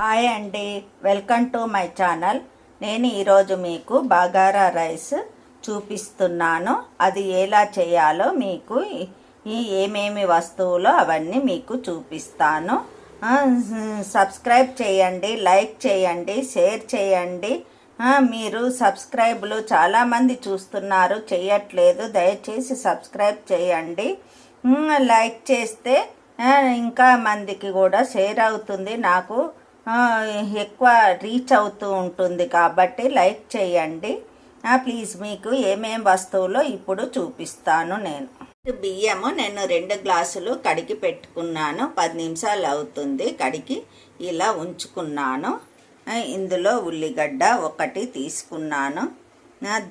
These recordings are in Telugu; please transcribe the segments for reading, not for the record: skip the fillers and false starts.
హాయ్ అండి, వెల్కమ్ టు మై ఛానల్. నేను ఈరోజు మీకు బగారా రైస్ చూపిస్తున్నాను. అది ఎలా చేయాలో మీకు ఏమేమి వస్తువులో అవన్నీ మీకు చూపిస్తాను. సబ్స్క్రైబ్ చేయండి, లైక్ చేయండి, షేర్ చేయండి. మీరు సబ్స్క్రైబ్లు చాలామంది చూస్తున్నారు, చేయట్లేదు. దయచేసి సబ్స్క్రైబ్ చేయండి. లైక్ చేస్తే ఇంకా మందికి కూడా షేర్ అవుతుంది, నాకు ఎక్కువ రీచ్ అవుతూ ఉంటుంది. కాబట్టి లైక్ చేయండి ప్లీజ్. మీకు ఏమేం వస్తువులో ఇప్పుడు చూపిస్తాను. బియ్యము నేను 2 గ్లాసులు కడిగి పెట్టుకున్నాను. 10 నిమిషాలు అవుతుంది కడిగి ఇలా ఉంచుకున్నాను. ఇందులో ఉల్లిగడ్డ 1 తీసుకున్నాను,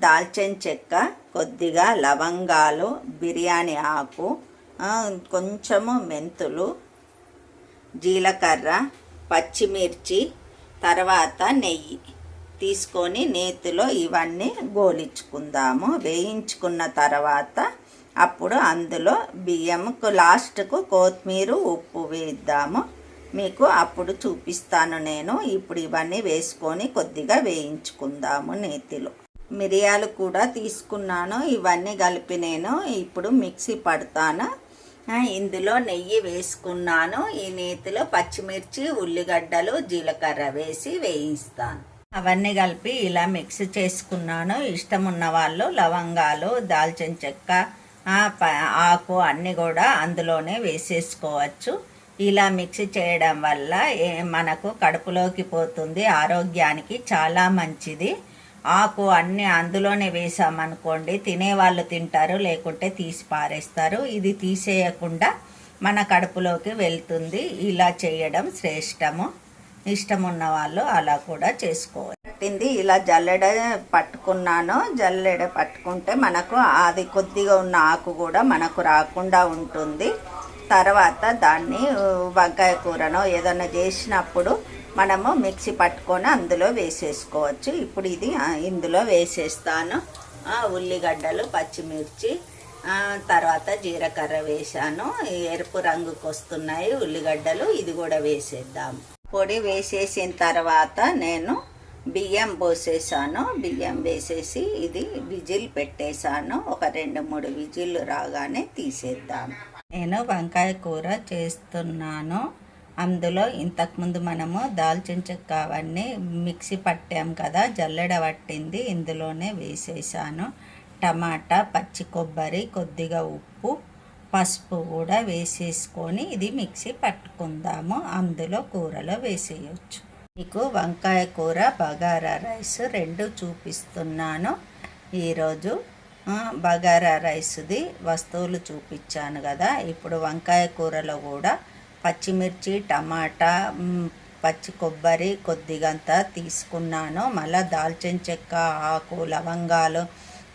దాల్చిన చెక్క, కొద్దిగా లవంగాలు, బిర్యానీ ఆకు, కొంచెము మెంతులు, జీలకర్ర, పచ్చిమిర్చి, తర్వాత నెయ్యి తీసుకొని నేతిలో ఇవన్నీ గోలించుకుందాము. వేయించుకున్న తర్వాత అప్పుడు అందులో బియ్యంకు లాస్ట్కు కొత్తిమీర, ఉప్పు వేద్దాము. మీకు అప్పుడు చూపిస్తాను నేను. ఇప్పుడు ఇవన్నీ వేసుకొని కొద్దిగా వేయించుకుందాము నేతిలో. మిరియాలు కూడా తీసుకున్నాను. ఇవన్నీ కలిపి నేను ఇప్పుడు మిక్సీ పడతాను. ఇందులో నెయ్యి వేసుకున్నాను. ఈ నేతిలో పచ్చిమిర్చి, ఉల్లిగడ్డలు, జీలకర్ర వేసి వేయిస్తాను. అవన్నీ కలిపి ఇలా మిక్స్ చేసుకున్నాను. ఇష్టం ఉన్న వాళ్ళు లవంగాలు, దాల్చిన చెక్క, ఆకు అన్నీ కూడా అందులోనే వేసేసుకోవచ్చు. ఇలా మిక్స్ చేయడం వల్ల మనకు కడుపులోకి పోతుంది, ఆరోగ్యానికి చాలా మంచిది. ఆకు అన్నీ అందులోనే వేసామనుకోండి, తినేవాళ్ళు తింటారు, లేకుంటే తీసి పారేస్తారు. ఇది తీసేయకుండా మన కడుపులోకి వెళ్తుంది. ఇలా చేయడం శ్రేష్టము. ఇష్టం ఉన్న వాళ్ళు అలా కూడా చేసుకోవాలి. పట్టింది ఇలా జల్లెడ పట్టుకున్నాను. జల్లెడ పట్టుకుంటే మనకు అది కొద్దిగా ఉన్న ఆకు కూడా మనకు రాకుండా ఉంటుంది. తర్వాత దాన్ని వంకాయ కూరనో ఏదైనా చేసినప్పుడు మనము మిక్సీ పట్టుకొని అందులో వేసేసుకోవచ్చు. ఇప్పుడు ఇది ఇందులో వేసేస్తాను. ఉల్లిగడ్డలు, పచ్చిమిర్చి, తర్వాత జీలకర్ర వేసాను. ఎరుపు రంగుకు వస్తున్నాయి ఉల్లిగడ్డలు. ఇది కూడా వేసేద్దాము. పొడి వేసేసిన తర్వాత నేను బియ్యం పోసేసాను. బియ్యం వేసేసి ఇది విజిల్ పెట్టేశాను. ఒక 2-3 విజిల్ రాగానే తీసేద్దాము. నేను వంకాయ కూర చేస్తున్నాను. అందులో ఇంతకుముందు మనము దాల్చిన చెక్క అవన్నీ మిక్సీ పట్టాం కదా, జల్లెడ పట్టింది ఇందులోనే వేసేసాను. టమాటా, పచ్చి కొబ్బరి, కొద్దిగా ఉప్పు, పసుపు కూడా వేసేసుకొని ఇది మిక్సీ పట్టుకుందాము. అందులో కూరలో వేసేయచ్చు. మీకు వంకాయ కూర, బగారా రైస్ 2 చూపిస్తున్నాను ఈరోజు. బగారా రైస్ది వస్తువులు చూపించాను కదా. ఇప్పుడు వంకాయ కూరలో కూడా పచ్చిమిర్చి, టమాటా, పచ్చి కొబ్బరి కొద్దిగంత తీసుకున్నాను. మళ్ళీ దాల్చిన చెక్క, ఆకు, లవంగాలు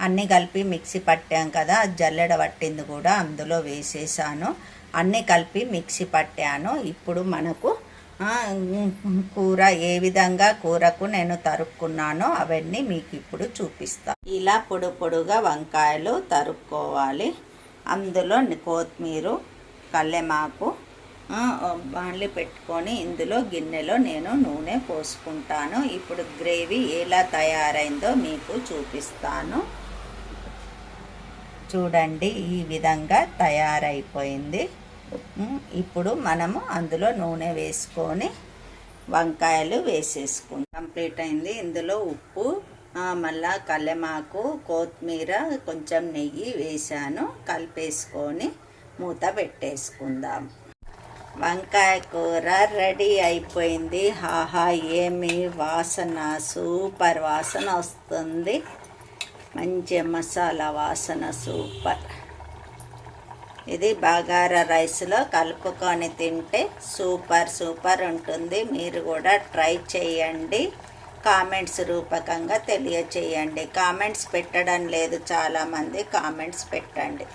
అన్నీ కలిపి మిక్సీ పట్టాం కదా, జల్లెడ పట్టింది కూడా అందులో వేసేసాను. అన్నీ కలిపి మిక్సీ పట్టాను. ఇప్పుడు మనకు కూర ఏ విధంగా కూరకు నేను తరుక్కున్నానో అవన్నీ మీకు ఇప్పుడు చూపిస్తాను. ఇలా పొడుగా వంకాయలు తరుక్కోవాలి. అందులో కొత్తిమీర, కల్లెమాకు బాండ్లి పెట్టుకొని ఇందులో గిన్నెలో నేను నూనె పోసుకుంటాను. ఇప్పుడు గ్రేవీ ఎలా తయారైందో మీకు చూపిస్తాను. చూడండి, ఈ విధంగా తయారైపోయింది. ఇప్పుడు మనము అందులో నూనె వేసుకొని వంకాయలు వేసేసుకుంటాం. కంప్లీట్ అయింది. ఇందులో ఉప్పు, మళ్ళా కల్లెమాకు, కొత్తిమీర, కొంచెం నెయ్యి వేసాను. కలిపేసుకొని మూత పెట్టేసుకుందాం. వంకాయ కూర రెడీ అయిపోయింది. హాహా, ఏమి వాసన, సూపర్ వాసన వస్తుంది. మంచి మసాలా వాసన, సూపర్. ఇది బగారా రైస్లో కలుపుకొని తింటే సూపర్ ఉంటుంది. మీరు కూడా ట్రై చేయండి. కామెంట్స్ రూపకంగా తెలియచేయండి. కామెంట్స్ పెట్టడం లేదు చాలామంది, కామెంట్స్ పెట్టండి.